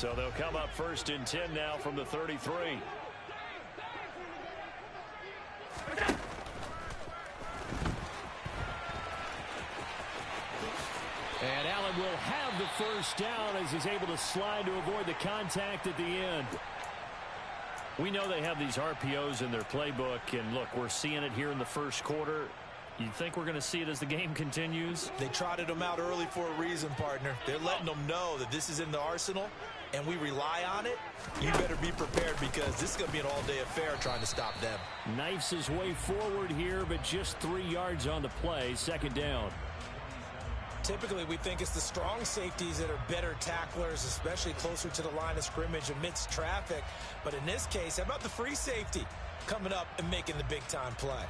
So they'll come up 1st and 10 now from the 33. And Allen will have the first down as he's able to slide to avoid the contact at the end. We know they have these RPOs in their playbook, and look, we're seeing it here in the first quarter. You think we're going to see it as the game continues? They trotted them out early for a reason, partner. They're letting them know that this is in the arsenal, and we rely on it. You better be prepared because this is going to be an all-day affair trying to stop them. Knifes his way forward here, but just 3 yards on the play. 2nd down. Typically, we think it's the strong safeties that are better tacklers, especially closer to the line of scrimmage amidst traffic. But in this case, how about the free safety coming up and making the big-time play?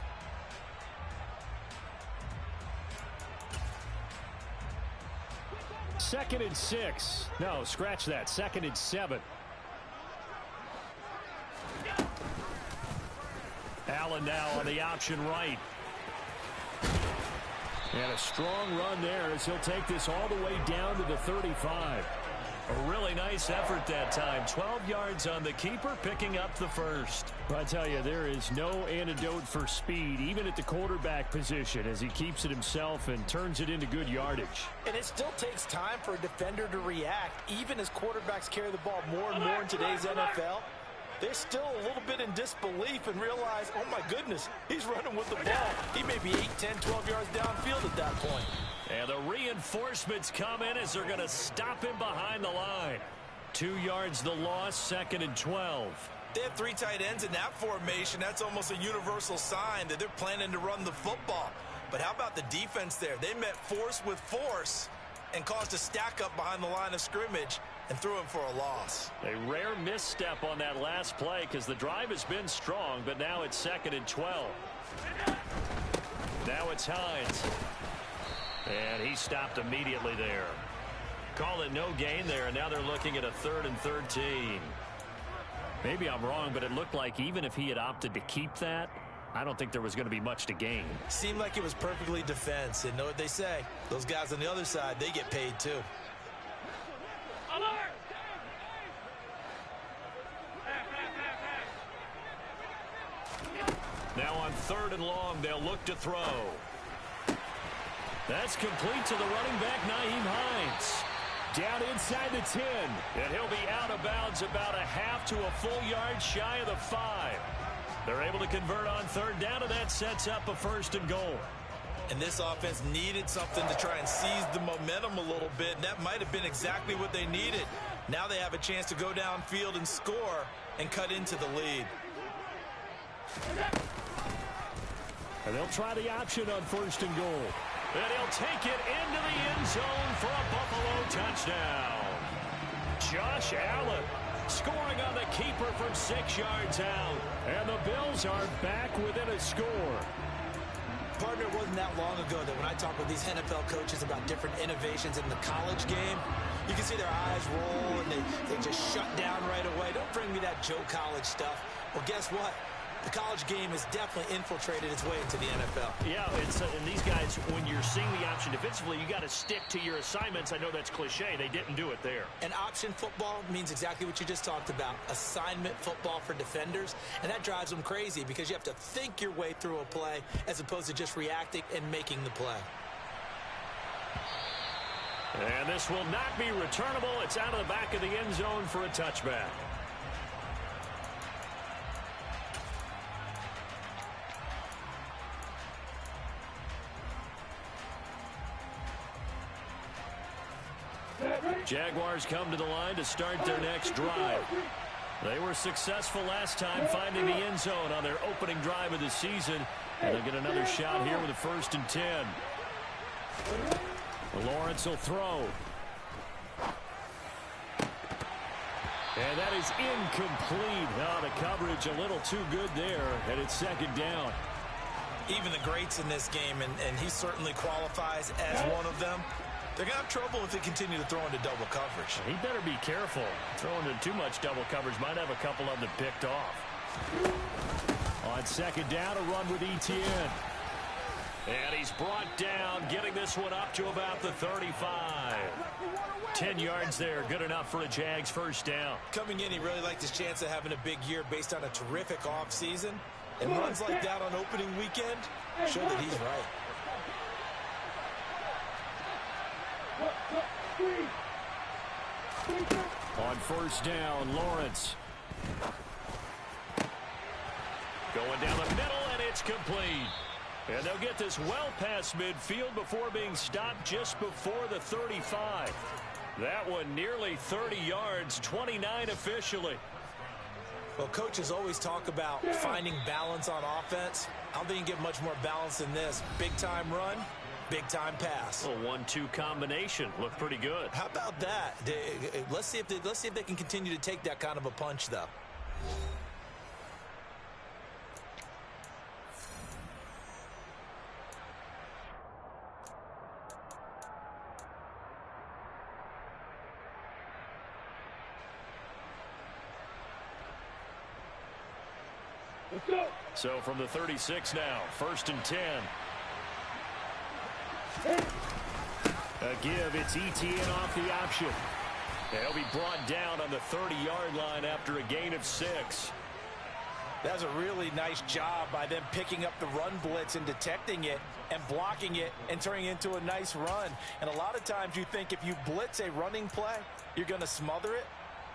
Second and 6. No, scratch that. 2nd and 7. Allen now on the option right. And a strong run there as he'll take this all the way down to the 35. A really nice effort that time. 12 yards on the keeper, picking up the first. But I tell you, there is no antidote for speed, even at the quarterback position, as he keeps it himself and turns it into good yardage. And it still takes time for a defender to react, even as quarterbacks carry the ball more and more in today's NFL. They're still a little bit in disbelief and realize, oh my goodness, he's running with the ball. He may be 8, 10, 12 yards downfield at that point. And the reinforcements come in as they're going to stop him behind the line. 2 yards the loss, 2nd and 12. They have 3 tight ends in that formation. That's almost a universal sign that they're planning to run the football. But how about the defense there? They met force with force and caused a stack up behind the line of scrimmage and threw him for a loss. A rare misstep on that last play because the drive has been strong, but now it's 2nd and 12. Now it's Hines. And he stopped immediately there. Call it no gain there, and now they're looking at a 3rd and 13. Maybe I'm wrong, but it looked like even if he had opted to keep that, I don't think there was going to be much to gain. Seemed like it was perfectly defense. And know what they say? Those guys on the other side, they get paid too. Now on 3rd and long, they'll look to throw. That's complete to the running back, Nyheim Hines. Down inside the 10. And he'll be out of bounds about a half to a full yard shy of the 5. They're able to convert on 3rd down, and that sets up a 1st and goal. And this offense needed something to try and seize the momentum a little bit, and that might have been exactly what they needed. Now they have a chance to go downfield and score and cut into the lead. And they'll try the option on 1st and goal. And he'll take it into the end zone for a Buffalo touchdown. Josh Allen scoring on the keeper from 6 yards out. And the Bills are back within a score. Partner, it wasn't that long ago that when I talk with these NFL coaches about different innovations in the college game, you can see their eyes roll and they just shut down right away. Don't bring me that Joe College stuff. Well, guess what? The college game has definitely infiltrated its way into the NFL. Yeah, and these guys, when you're seeing the option defensively, you got to stick to your assignments. I know that's cliche. They didn't do it there. And option football means exactly what you just talked about, assignment football for defenders. And that drives them crazy because you have to think your way through a play as opposed to just reacting and making the play. And this will not be returnable. It's out of the back of the end zone for a touchback. Jaguars come to the line to start their next drive. They were successful last time finding the end zone on their opening drive of the season. And they'll get another shot here with a 1st and 10. Lawrence will throw. And that is incomplete. Oh, the coverage a little too good there, and it's 2nd down. Even the greats in this game, and he certainly qualifies as one of them, they're going to have trouble if they continue to throw into double coverage. He better be careful. Throwing into too much double coverage might have a couple of them picked off. On 2nd down, a run with Etienne. And he's brought down, getting this one up to about the 35. 10 yards there, good enough for a Jags first down. Coming in, he really liked his chance of having a big year based on a terrific offseason. And runs like that on opening weekend show that he's right. On first down, Lawrence. Going down the middle, and it's complete. And they'll get this well past midfield before being stopped just before the 35. That one nearly 30 yards, 29 officially. Well, coaches always talk about finding balance on offense. I don't think you can get much more balance than this. Big-time run, big-time pass. A 1-2 combination. Looked pretty good. How about that? Let's see if they can continue to take that kind of a punch, though. So from the 36 now, 1st and 10. A give, it's Etienne off the option. He'll be brought down on the 30-yard line after a gain of 6. That was a really nice job by them picking up the run blitz and detecting it and blocking it and turning it into a nice run. And a lot of times you think if you blitz a running play, you're going to smother it.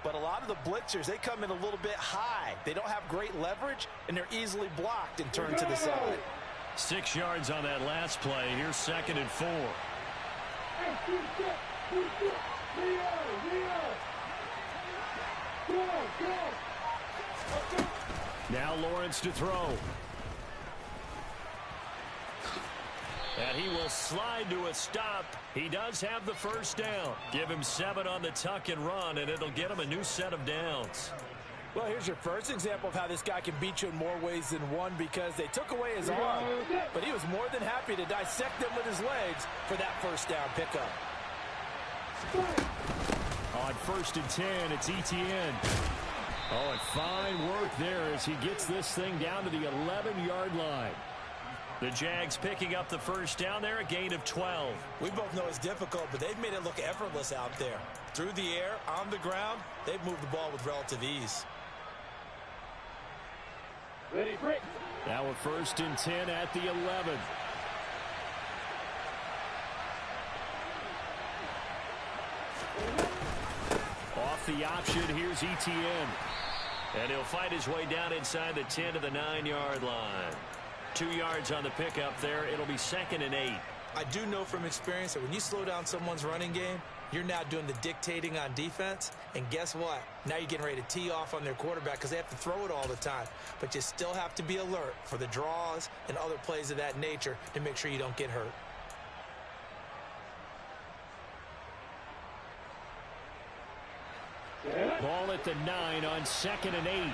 But a lot of the blitzers, they come in a little bit high. They don't have great leverage, and they're easily blocked and turned to the side. 6 yards on that last play. Here's 2nd and 4. Now Lawrence to throw. And he will slide to a stop. He does have the first down. Give him 7 on the tuck and run, and it'll get him a new set of downs. Well, here's your first example of how this guy can beat you in more ways than one, because they took away his arm, but he was more than happy to dissect them with his legs for that first down pickup. On 1st and 10, it's Etienne. Oh, and fine work there as he gets this thing down to the 11-yard line. The Jags picking up the first down there, a gain of 12. We both know it's difficult, but they've made it look effortless out there. Through the air, on the ground, they've moved the ball with relative ease. Ready, break. Now a 1st and 10 at the 11. Off the option, here's Etienne. And he'll fight his way down inside the 10 to the 9-yard line. 2 yards on the pickup there. It'll be 2nd and 8. I do know from experience that when you slow down someone's running game, you're now doing the dictating on defense. And guess what? Now you're getting ready to tee off on their quarterback because they have to throw it all the time. But you still have to be alert for the draws and other plays of that nature to make sure you don't get hurt. Ball at the 9 on 2nd and 8.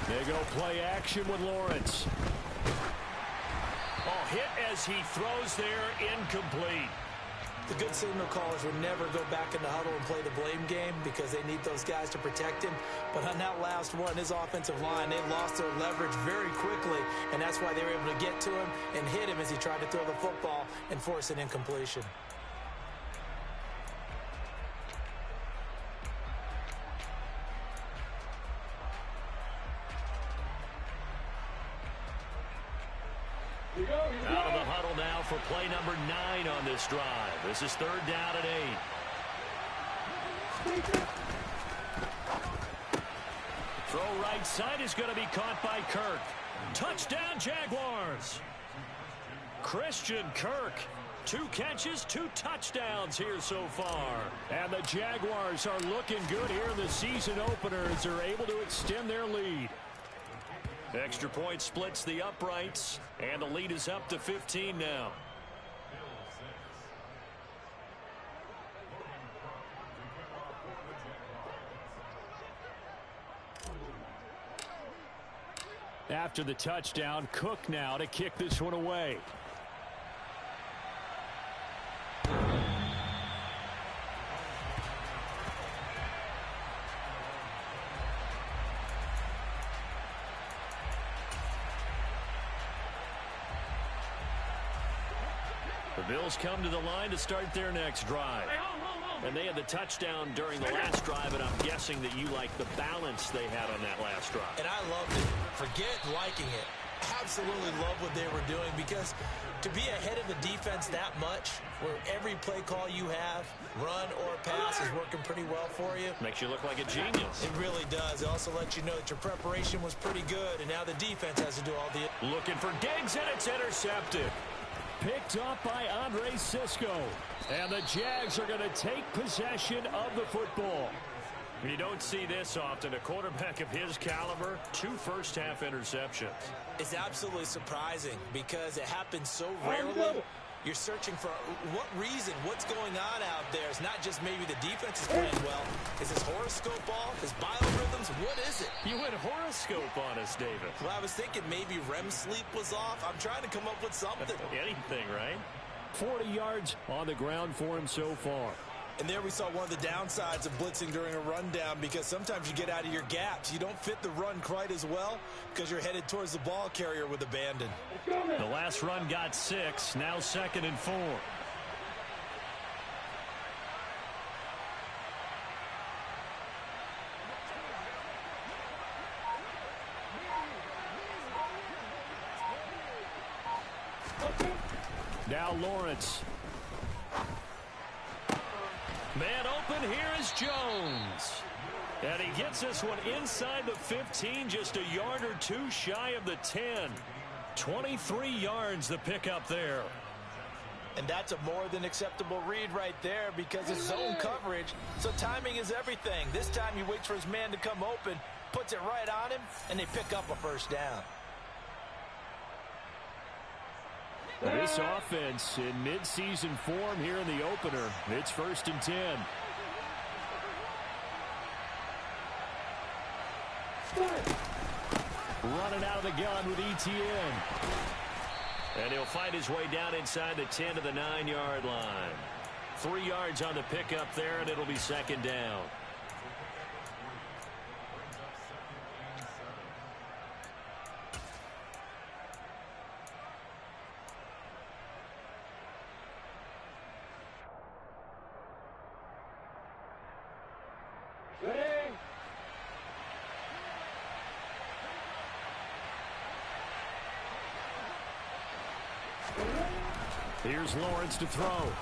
They go play action with Lawrence. Oh, hit as he throws there, incomplete. The good signal callers would never go back in the huddle and play the blame game because they need those guys to protect him. But on that last one, his offensive line, they lost their leverage very quickly, and that's why they were able to get to him and hit him as he tried to throw the football and force an incompletion. Out of the huddle now for play number 9 on this drive. This is 3rd down and 8. Throw right side is going to be caught by Kirk. Touchdown Jaguars. Christian Kirk. 2 catches, 2 touchdowns here so far. And the Jaguars are looking good here in the season opener as they're able to extend their lead. Extra point splits the uprights, and the lead is up to 15 now. After the touchdown, Cook now to kick this one away. The Bills come to the line to start their next drive. And they had the touchdown during the last drive, and I'm guessing that you like the balance they had on that last drive. And I loved it. Forget liking it. Absolutely love what they were doing, because to be ahead of the defense that much, where every play call you have, run or pass, is working pretty well for you. Makes you look like a genius. It really does. It also lets you know that your preparation was pretty good, and now the defense has to do all the... Looking for Diggs, and it's intercepted. Picked up by Andre Cisco. And the Jags are going to take possession of the football. You don't see this often. A quarterback of his caliber, 2 first-half interceptions. It's absolutely surprising because it happens so rarely. You're searching for what reason, what's going on out there. It's not just maybe the defense is playing well. Is his horoscope off? His biorhythms? What is it? You went horoscope on us, David. Well, I was thinking maybe REM sleep was off. I'm trying to come up with something. Anything, right? 40 yards on the ground for him so far. And there we saw one of the downsides of blitzing during a rundown, because sometimes you get out of your gaps. You don't fit the run quite as well because you're headed towards the ball carrier with abandon. The last run got 6, now 2nd and 4. Now Lawrence. Man open, here is Jones. And he gets this one inside the 15, just a yard or 2 shy of the 10. 23 yards the pickup there. And that's a more than acceptable read right there, because it's zone coverage, so timing is everything. This time he waits for his man to come open, puts it right on him, and they pick up a first down. This offense in midseason form here in the opener. It's 1st and 10. Running out of the gun with ETN. And he'll find his way down inside the 10 to the 9-yard line. 3 yards on the pickup there, and it'll be 2nd down. Here's Lawrence to throw.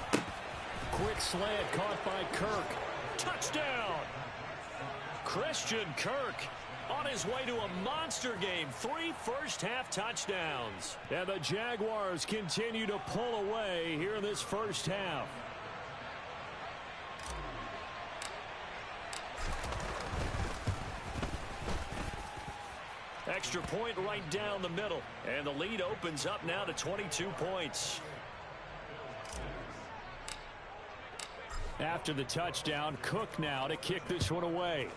Quick slant caught by Kirk. Touchdown! Christian Kirk on his way to a monster game. 3 first-half touchdowns. And the Jaguars continue to pull away here in this first half. Extra point right down the middle. And the lead opens up now to 22 points. After the touchdown, Cook now to kick this one away.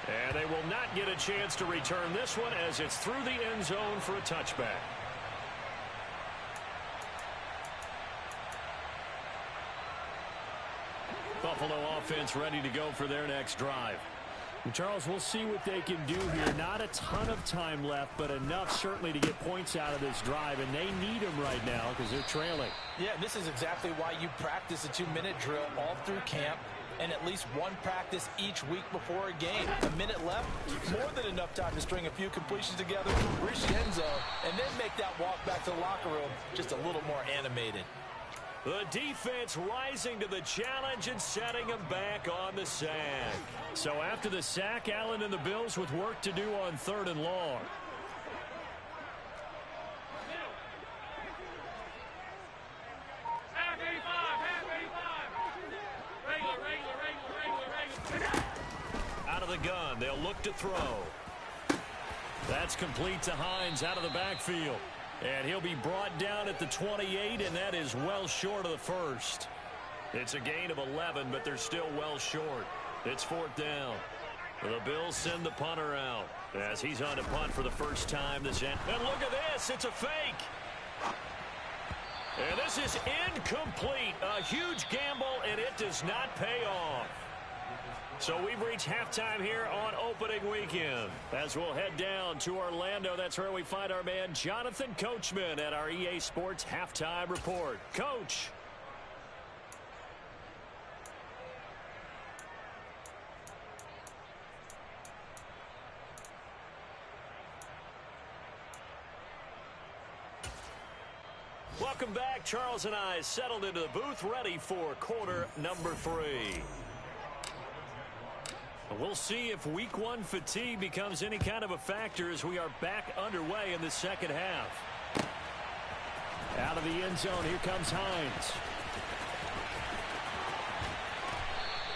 And they will not get a chance to return this one, as it's through the end zone for a touchback. Buffalo offense ready to go for their next drive. And Charles, we'll see what they can do here. Not a ton of time left, but enough certainly to get points out of this drive, and they need them right now because they're trailing. Yeah, this is exactly why you practice a 2-minute drill all through camp, and at least one practice each week before a game. A minute left, more than enough time to string a few completions together, reach the end zone, and then make that walk back to the locker room just a little more animated. The defense rising to the challenge and setting him back on the sack. So after the sack, Allen and the Bills with work to do on 3rd and long. Out of the gun, they'll look to throw. That's complete to Hines out of the backfield. And he'll be brought down at the 28, and that is well short of the first. It's a gain of 11, but they're still well short. It's 4th down. The Bills send the punter out as he's on to punt for the first time this end. And look at this. It's a fake. And this is incomplete. A huge gamble, and it does not pay off. So we've reached halftime here on opening weekend. As we'll head down to Orlando, that's where we find our man Jonathan Coachman at our EA Sports Halftime Report. Coach. Welcome back. Charles and I settled into the booth, ready for quarter number 3. We'll see if week 1 fatigue becomes any kind of a factor as we are back underway in the second half. Out of the end zone, here comes Hines.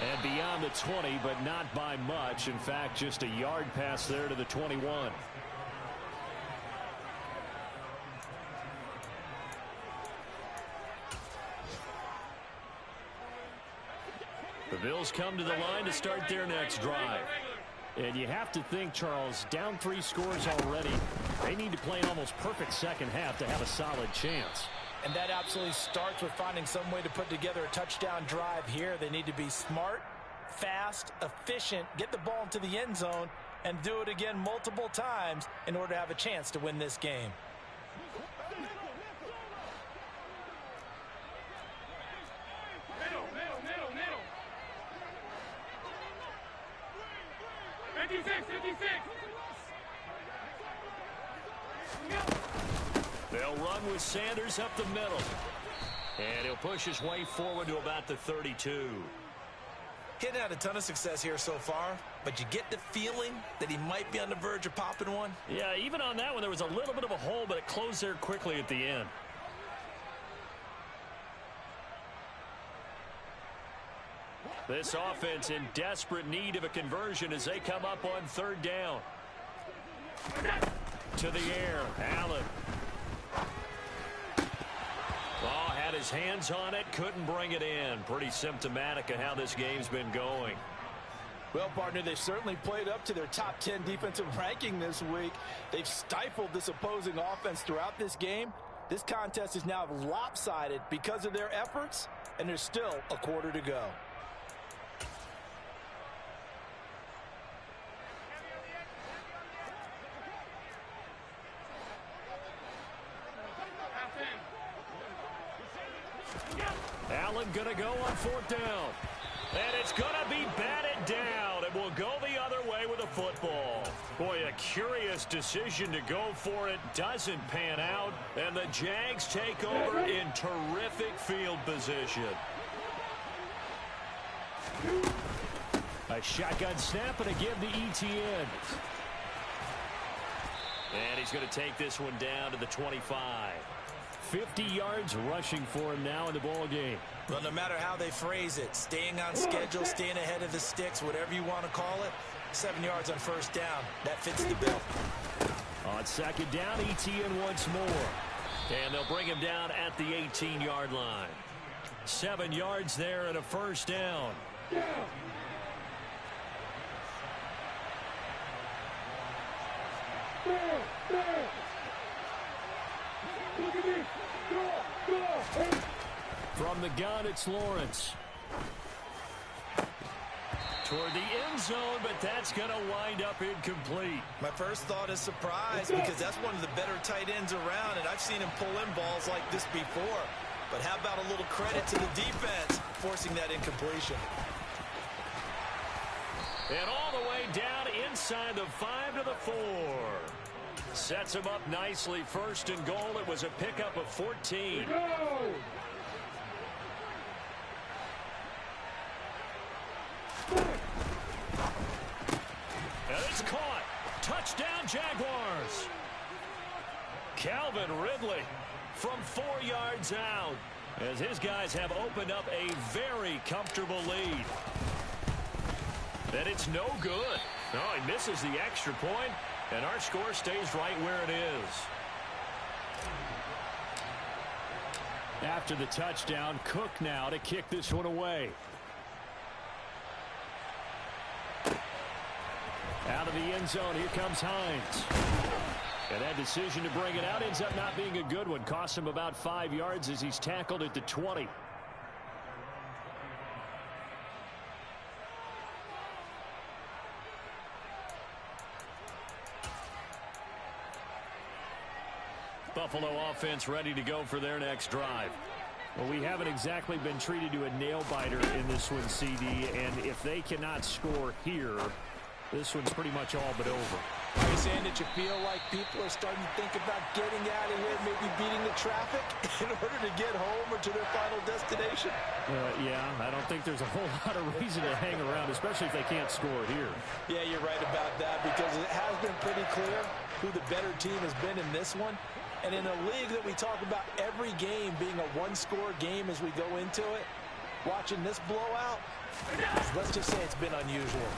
And beyond the 20, but not by much. In fact, just a yard pass there to the 21. The Bills come to the line to start their next drive. And you have to think, Charles, down 3 scores already. They need to play an almost perfect second half to have a solid chance. And that absolutely starts with finding some way to put together a touchdown drive here. They need to be smart, fast, efficient, get the ball into the end zone, and do it again multiple times in order to have a chance to win this game. They'll run with Sanders up the middle. And he'll push his way forward to about the 32. He hadn't had a ton of success here so far, but you get the feeling that he might be on the verge of popping one. Yeah, even on that one, there was a little bit of a hole, but it closed there quickly at the end. This offense in desperate need of a conversion as they come up on 3rd down. To the air, Allen. Oh, had his hands on it, couldn't bring it in. Pretty symptomatic of how this game's been going. Well, partner, they've certainly played up to their top 10 defensive ranking this week. They've stifled this opposing offense throughout this game. This contest is now lopsided because of their efforts, and there's still a quarter to go. Allen going to go on 4th down. And it's going to be batted down. And will go the other way with a football. Boy, a curious decision to go for it. Doesn't pan out. And the Jags take over in terrific field position. A shotgun snap and a give to Etienne. And he's going to take this one down to the 25. 50 yards rushing for him now in the ball game. Well, no matter how they phrase it, staying on schedule, staying ahead of the sticks, whatever you want to call it, 7 yards on 1st down. That fits the bill. On 2nd down, Etienne once more. And they'll bring him down at the 18-yard line. 7 yards there and a 1st down. From the gun, it's Lawrence. Toward the end zone, but that's going to wind up incomplete. My first thought is surprise because that's one of the better tight ends around, and I've seen him pull in balls like this before. But how about a little credit to the defense forcing that incompletion? And all the way down inside the 5 to the 4. Sets him up nicely. 1st and goal. It was a pickup of 14. And it's caught. Touchdown, Jaguars. Calvin Ridley from 4 yards out as his guys have opened up a very comfortable lead. And it's no good. No, he misses the extra point, and our score stays right where it is. After the touchdown, Cook now to kick this one away. Out of the end zone, here comes Hines. And that decision to bring it out ends up not being a good one. Costs him about 5 yards as he's tackled at the 20. Buffalo offense ready to go for their next drive. Well, we haven't exactly been treated to a nail-biter in this one, CD, and if they cannot score here, this one's pretty much all but over. Are you saying that you feel like people are starting to think about getting out of here, maybe beating the traffic in order to get home or to their final destination? Yeah, I don't think there's a whole lot of reason to hang around, especially if they can't score here. Yeah, you're right about that, because it has been pretty clear who the better team has been in this one. And in a league that we talk about every game being a one-score game as we go into it, watching this blowout, let's just say it's been unusual.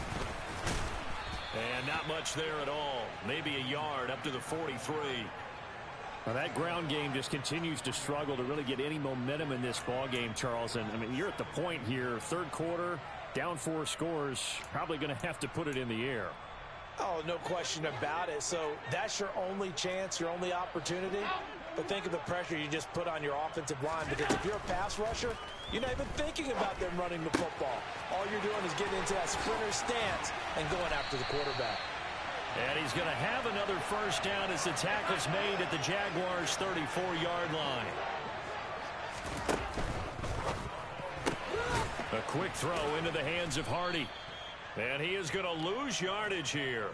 And not much there at all. Maybe a yard up to the 43. Well, that ground game just continues to struggle to really get any momentum in this ball game, Charles. And I mean, you're at the point here, third quarter, down 4 scores, probably going to have to put it in the air. Oh, no question about it. So that's your only chance, your only opportunity. But think of the pressure you just put on your offensive line, because if you're a pass rusher, you're not even thinking about them running the football. All you're doing is getting into that sprinter stance and going after the quarterback. And he's going to have another first down as the tackle's made at the Jaguars' 34-yard line. A quick throw into the hands of Hardy. And he is going to lose yardage here.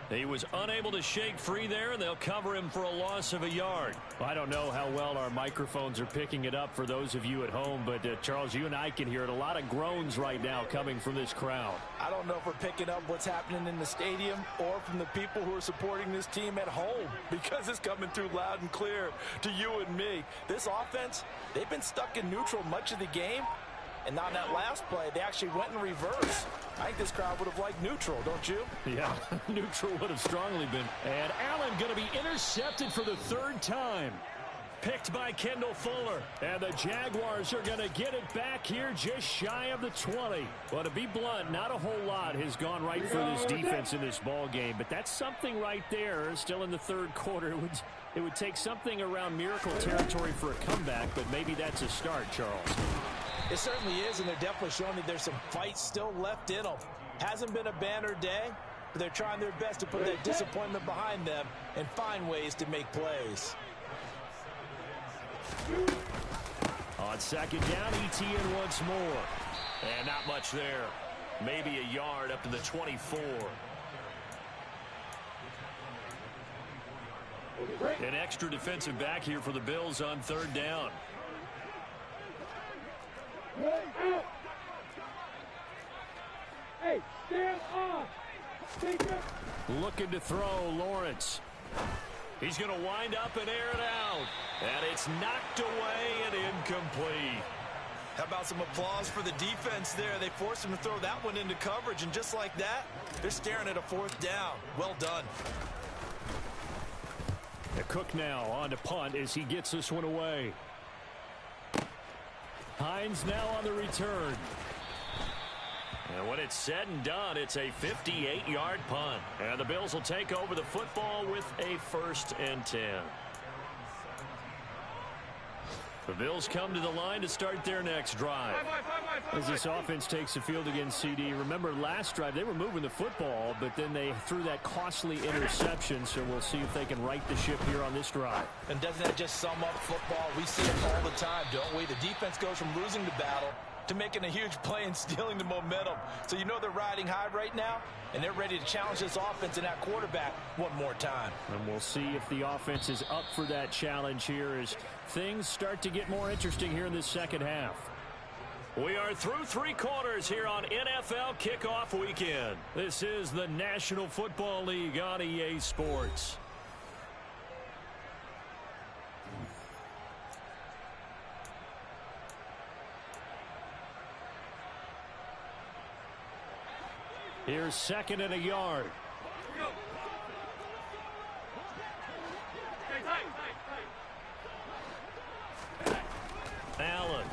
He was unable to shake free there, and they'll cover him for a loss of a yard. I don't know how well our microphones are picking it up for those of you at home, but Charles, you and I can hear it. A lot of groans right now coming from this crowd. I don't know if we're picking up what's happening in the stadium or from the people who are supporting this team at home, because it's coming through loud and clear to you and me. This offense, they've been stuck in neutral much of the game. And on that last play, they actually went in reverse. I think this crowd would have liked neutral, don't you? Yeah, neutral would have strongly been. And Allen going to be intercepted for the 3rd time. Picked by Kendall Fuller. And the Jaguars are going to get it back here just shy of the 20. Well, to be blunt, not a whole lot has gone right for this defense in this ball game. But that's something right there. Still in the 3rd quarter. It would take something around miracle territory for a comeback, but maybe that's a start, Charles. It certainly is, and they're definitely showing that there's some fight still left in them. Hasn't been a banner day, but they're trying their best to put that disappointment behind them and find ways to make plays. On 2nd down, ETN once more. And not much there. Maybe a yard up to the 24. An extra defensive back here for the Bills on 3rd down. Hey, stand off. Looking to throw, Lawrence. He's going to wind up and air it out. And it's knocked away and incomplete. How about some applause for the defense there? They forced him to throw that one into coverage, and just like that, they're staring at a 4th down. Well done. The Cook now on to punt as he gets this one away. Hines now on the return. And when it's said and done, it's a 58-yard punt. And the Bills will take over the football with a 1st and 10. The Bills come to the line to start their next drive. As this offense takes the field against CD, remember last drive they were moving the football, but then they threw that costly interception, so we'll see if they can right the ship here on this drive. And doesn't that just sum up football? We see it all the time, don't we? The defense goes from losing the battle to making a huge play and stealing the momentum. So you know they're riding high right now, and they're ready to challenge this offense and that quarterback one more time. And we'll see if the offense is up for that challenge here as things start to get more interesting here in this 2nd half. We are through 3 quarters here on NFL Kickoff Weekend. This is the National Football League on EA Sports. Here's 2nd and a yard. Allen.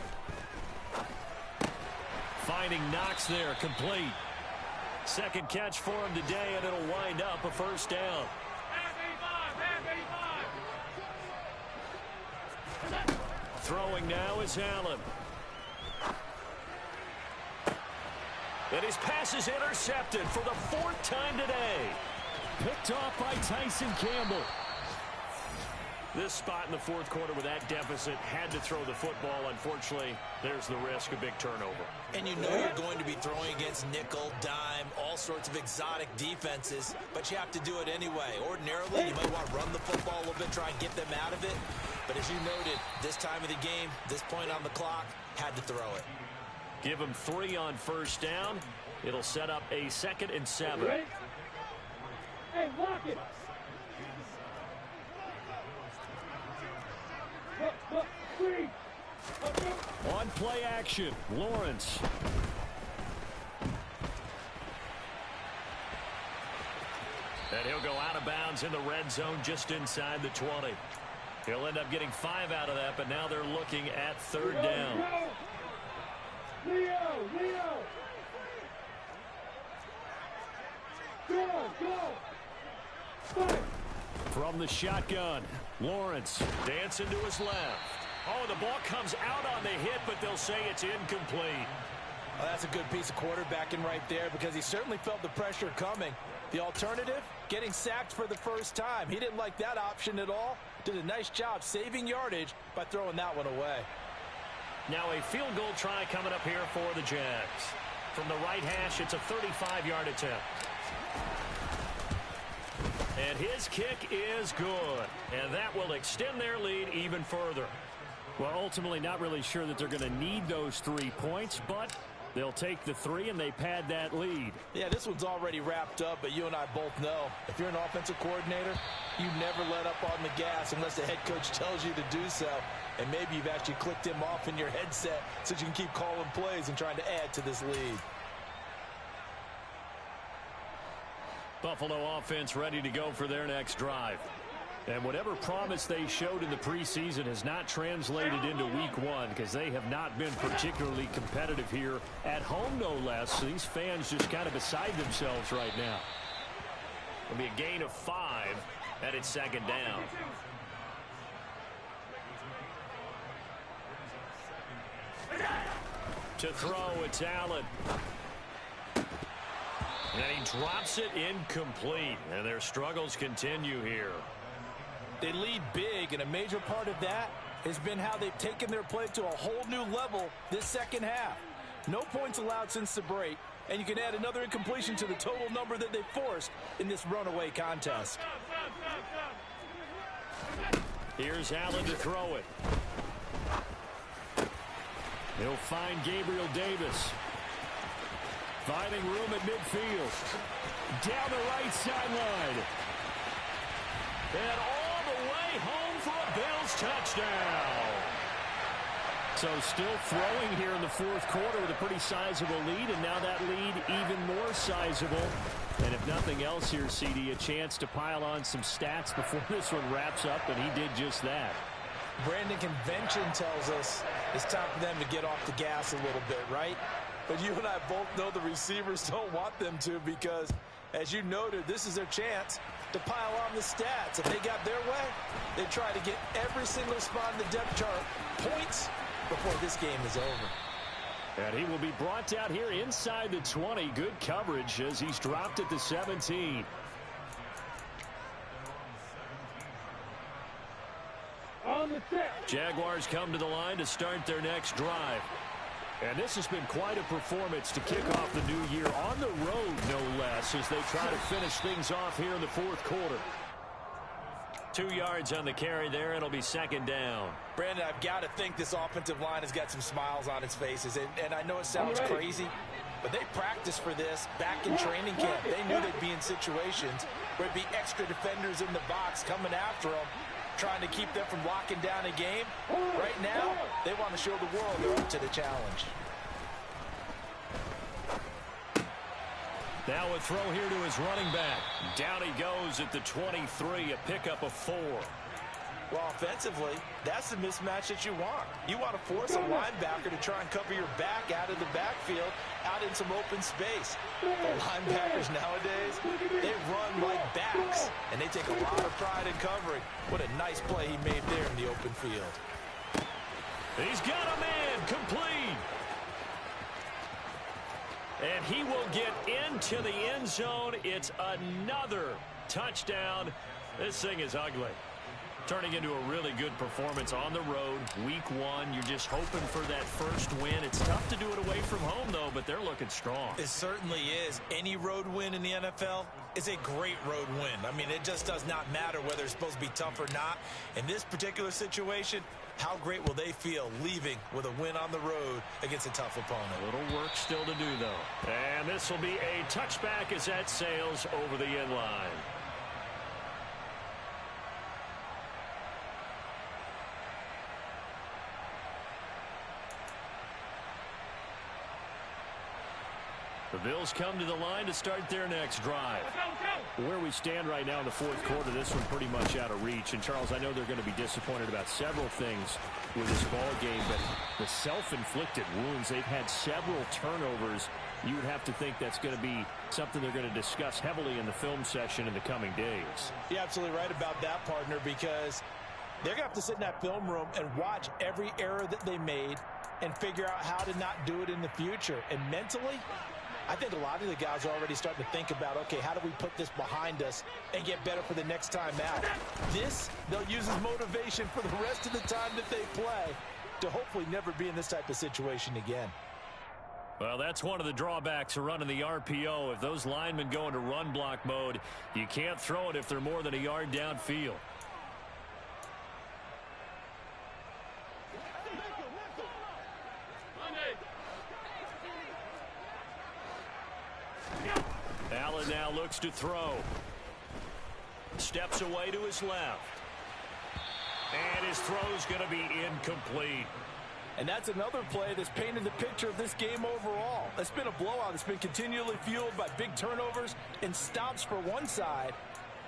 Finding Knox there, complete. 2nd catch for him today, and it'll wind up a 1st down. Throwing now is Allen. And his pass is intercepted for the 4th time today. Picked off by Tyson Campbell. This spot in the fourth quarter with that deficit, had to throw the football. Unfortunately, there's the risk of big turnover. And you know you're going to be throwing against nickel, dime, all sorts of exotic defenses, but you have to do it anyway. Ordinarily, you might want to run the football a little bit, try and get them out of it. But as you noted, this time of the game, this point on the clock, had to throw it. Give him 3 on first down. It'll set up a 2nd and 7. Hey, lock it. On play action, Lawrence. And he'll go out of bounds in the red zone just inside the 20. He'll end up getting 5 out of that, but now they're looking at 3rd down. Leo! Go! From the shotgun, Lawrence dancing to his left. Oh, the ball comes out on the hit, but they'll say it's incomplete. Well, that's a good piece of quarterbacking right there because he certainly felt the pressure coming. The alternative, getting sacked for the first time. He didn't like that option at all. Did a nice job saving yardage by throwing that one away. Now a field goal try coming up here for the Jags. From the right hash, it's a 35-yard attempt. And his kick is good. And that will extend their lead even further. Well, ultimately not really sure that they're going to need those 3 points, but they'll take the 3 and they pad that lead. Yeah, this one's already wrapped up, but you and I both know if you're an offensive coordinator, you never let up on the gas unless the head coach tells you to do so. And maybe you've actually clicked him off in your headset so you can keep calling plays and trying to add to this lead. Buffalo offense ready to go for their next drive. And whatever promise they showed in the preseason has not translated into week 1 because they have not been particularly competitive here at home, no less. So these fans just kind of beside themselves right now. It'll be a gain of 5, and it's 2nd down. To throw, it's Allen. And he drops it incomplete. And their struggles continue here. They lead big, and a major part of that has been how they've taken their play to a whole new level this second half. No points allowed since the break, and you can add another incompletion to the total number that they forced in this runaway contest. Here's Allen to throw it. He'll find Gabriel Davis. Finding room at midfield. Down the right sideline. And all the way home for a Bills touchdown. So still throwing here in the fourth quarter with a pretty sizable lead, and now that lead even more sizable. And if nothing else here, CD, a chance to pile on some stats before this one wraps up, and he did just that. Brandon, convention tells us it's time for them to get off the gas a little bit, right? But you and I both know the receivers don't want them to because, as you noted, this is their chance to pile on the stats. If they got their way, they try to get every single spot in the depth chart points before this game is over. And he will be brought down here inside the 20. Good coverage as he's dropped at the 17. On the set. Jaguars come to the line to start their next drive. And this has been quite a performance to kick off the new year on the road, no less, as they try to finish things off here in the fourth quarter. 2 yards on the carry there. It'll be 2nd down. Brandon, I've got to think this offensive line has got some smiles on its faces. And I know it sounds crazy, but they practiced for this back in training camp. They knew they'd be in situations where it'd be extra defenders in the box coming after them, trying to keep them from locking down a game. Right now, they want to show the world they're up to the challenge. Now a throw here to his running back. Down he goes at the 23, a pickup of 4. Well, offensively, that's the mismatch that you want. You want to force a linebacker to try and cover your back out of the backfield, out in some open space. The linebackers nowadays, they run like backs, and they take a lot of pride in covering. What a nice play he made there in the open field. He's got a man, complete. And he will get into the end zone. It's another touchdown. This thing is ugly. Turning into a really good performance on the road. Week 1, you're just hoping for that first win. It's tough to do it away from home, though, but they're looking strong. It certainly is. Any road win in the NFL is a great road win. I mean, it just does not matter whether it's supposed to be tough or not. In this particular situation, how great will they feel leaving with a win on the road against a tough opponent? A little work still to do, though. And this will be a touchback as that sails over the end line. The Bills come to the line to start their next drive. Where we stand right now in the fourth quarter, this one pretty much out of reach. And, Charles, I know they're going to be disappointed about several things with this ball game, but the self-inflicted wounds, they've had several turnovers. You would have to think that's going to be something they're going to discuss heavily in the film session in the coming days. You're absolutely right about that, partner, because they're going to have to sit in that film room and watch every error that they made and figure out how to not do it in the future. And mentally, I think a lot of the guys are already starting to think about, okay, how do we put this behind us and get better for the next time out? This, they'll use as motivation for the rest of the time that they play to hopefully never be in this type of situation again. Well, that's one of the drawbacks of running the RPO. If those linemen go into run block mode, you can't throw it if they're more than a yard downfield. Allen now looks to throw. Steps away to his left. And his throw's going to be incomplete. And that's another play that's painted the picture of this game overall. It's been a blowout. It's been continually fueled by big turnovers and stops for one side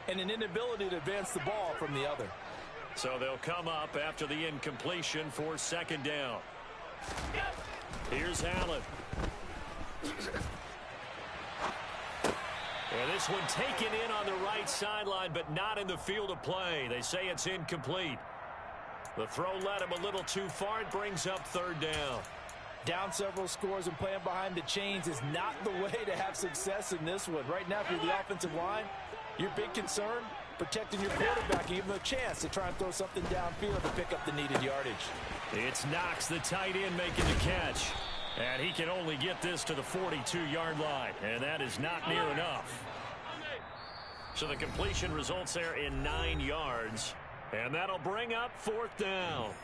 and an inability to advance the ball from the other. So they'll come up after the incompletion for second down. Here's Allen. And this one taken in on the right sideline, but not in the field of play. They say it's incomplete. The throw led him a little too far. It brings up third down. Down several scores and playing behind the chains is not the way to have success in this one. Right now, if you're the offensive line, your big concern, protecting your quarterback, give him a chance to try and throw something downfield to pick up the needed yardage. It's Knox, the tight end, making the catch. And he can only get this to the 42-yard line, and that is not near enough. So the completion results there in 9 yards, and that'll bring up fourth down.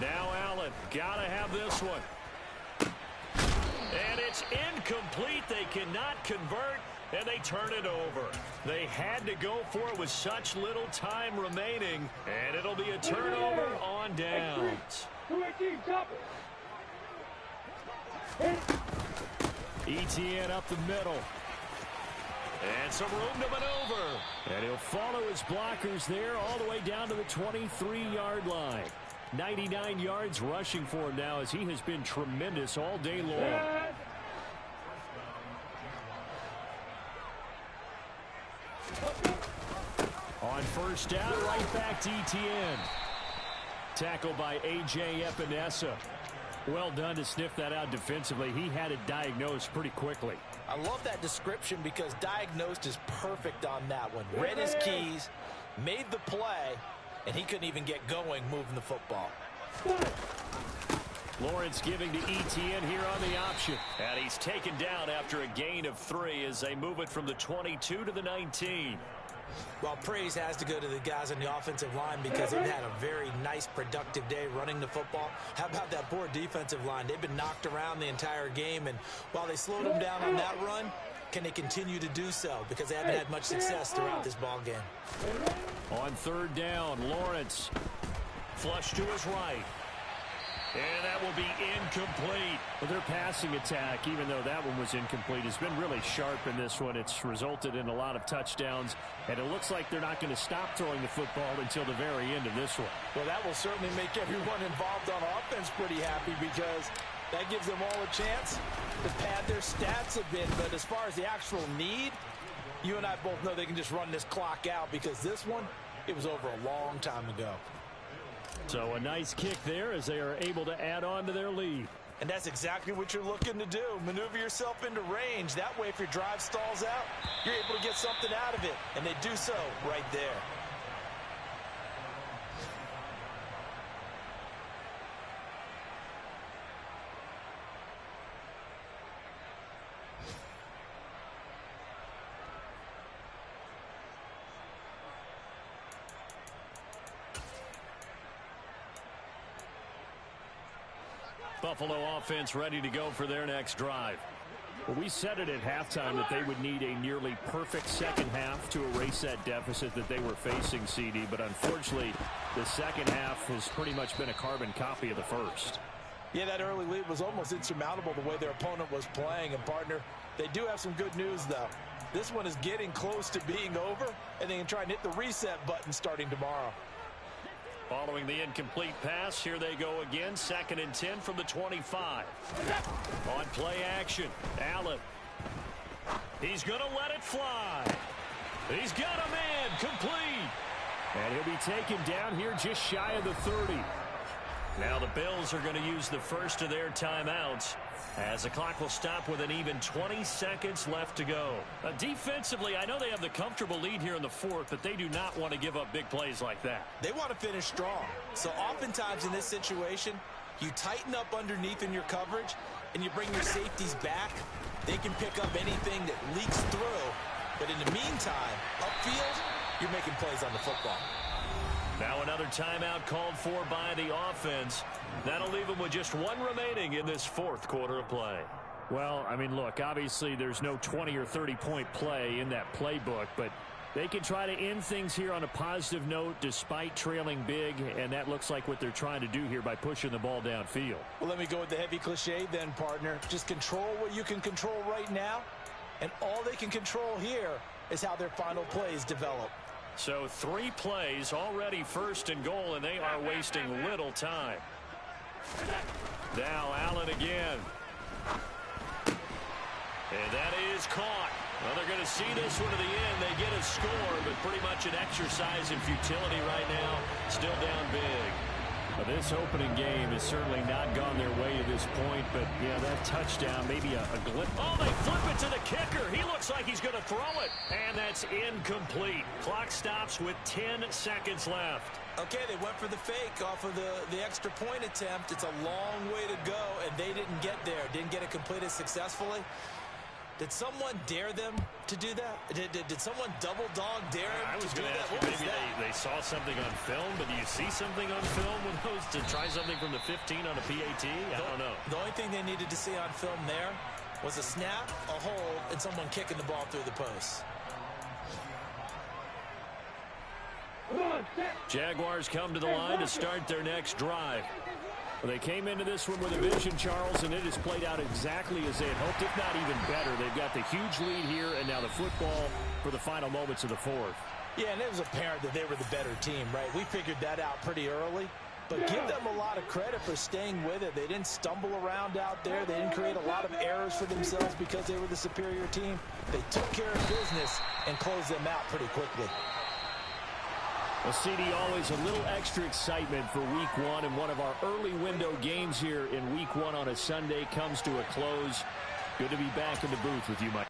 Now Allen, gotta have this one. And it's incomplete. They cannot convert, and they turn it over. They had to go for it with such little time remaining, and it'll be a turnover on downs. Etienne up the middle. And some room to maneuver. And he'll follow his blockers there all the way down to the 23-yard line. 99 yards rushing for him now as he has been tremendous all day long. On first down, right back to Etienne. Tackled by A.J. Epinesa. Well done to sniff that out defensively. He had it diagnosed pretty quickly. I love that description because diagnosed is perfect on that one. Read his keys, made the play, and he couldn't even get going moving the football. Lawrence giving to Etienne here on the option. And he's taken down after a gain of 3 as they move it from the 22 to the 19. Well, praise has to go to the guys on the offensive line because they've had a very nice, productive day running the football. How about that poor defensive line? They've been knocked around the entire game, and while they slowed them down on that run, can they continue to do so? Because they haven't had much success throughout this ball game. On third down, Lawrence flush to his right. And that will be incomplete. Well, their passing attack, even though that one was incomplete, has been really sharp in this one. It's resulted in a lot of touchdowns, and it looks like they're not going to stop throwing the football until the very end of this one. Well, that will certainly make everyone involved on offense pretty happy because That gives them all a chance to pad their stats a bit. But as far as the actual need, you and I both know they can just run this clock out because this one, it was over a long time ago. So a nice kick there as they are able to add on to their lead. And that's exactly what you're looking to do. Maneuver yourself into range. That way, if your drive stalls out, you're able to get something out of it. And they do so right there. Buffalo offense ready to go for their next drive. Well, we said it at halftime that they would need a nearly perfect second half to erase that deficit that they were facing, CD. But unfortunately, the second half has pretty much been a carbon copy of the first. Yeah, that early lead was almost insurmountable the way their opponent was playing. And, partner, they do have some good news, though. This one is getting close to being over, and they can try and hit the reset button starting tomorrow. Following the incomplete pass, here they go again. 2nd and 10 from the 25. On play action, Allen. He's going to let it fly. He's got a man complete. And he'll be taken down here just shy of the 30. Now the Bills are going to use the first of their timeouts as the clock will stop with an even 20 seconds left to go. Defensively, I know they have the comfortable lead here in the fourth, but they do not want to give up big plays like that. They want to finish strong. So oftentimes in this situation, you tighten up underneath in your coverage and you bring your safeties back. They can pick up anything that leaks through. But in the meantime, upfield, you're making plays on the football. Now another timeout called for by the offense. That'll leave them with just one remaining in this fourth quarter of play. Well, I mean, look, obviously there's no 20 or 30-point play in that playbook, but they can try to end things here on a positive note despite trailing big, and that looks like what they're trying to do here by pushing the ball downfield. Well, let me go with the heavy cliche then, partner. Just control what you can control right now, and all they can control here is how their final plays develop. So 3 plays already 1st and goal, and they are wasting little time. Now Allen again. And that is caught. Well, they're going to see this one to the end. They get a score, but pretty much an exercise in futility right now. Still down big. Well, this opening game has certainly not gone their way to this point, but, yeah, that touchdown, maybe a glitch. Oh, they flip it to the kicker. He looks like he's going to throw it, and that's incomplete. Clock stops with 10 seconds left. Okay, they went for the fake off of the extra point attempt. It's a long way to go, and they didn't get there. Didn't get it completed successfully. Did someone dare them to do that? Did someone double dog dare them to do that? What was that? Maybe they saw something on film, but do you see something on film with those to try something from the 15 on a PAT? I don't know. The only thing they needed to see on film there was a snap, a hold, and someone kicking the ball through the post. Jaguars come to the line to start their next drive. Well, they came into this one with a vision, Charles, and it has played out exactly as they had hoped, if not even better. They've got the huge lead here, and now the football for the final moments of the fourth. Yeah, and it was apparent that they were the better team, right? We figured that out pretty early. But give them a lot of credit for staying with it. They didn't stumble around out there. They didn't create a lot of errors for themselves because they were the superior team. They took care of business and closed them out pretty quickly. Well, CD, always a little extra excitement for week one, and one of our early window games here in week one on a Sunday comes to a close. Good to be back in the booth with you, Mike.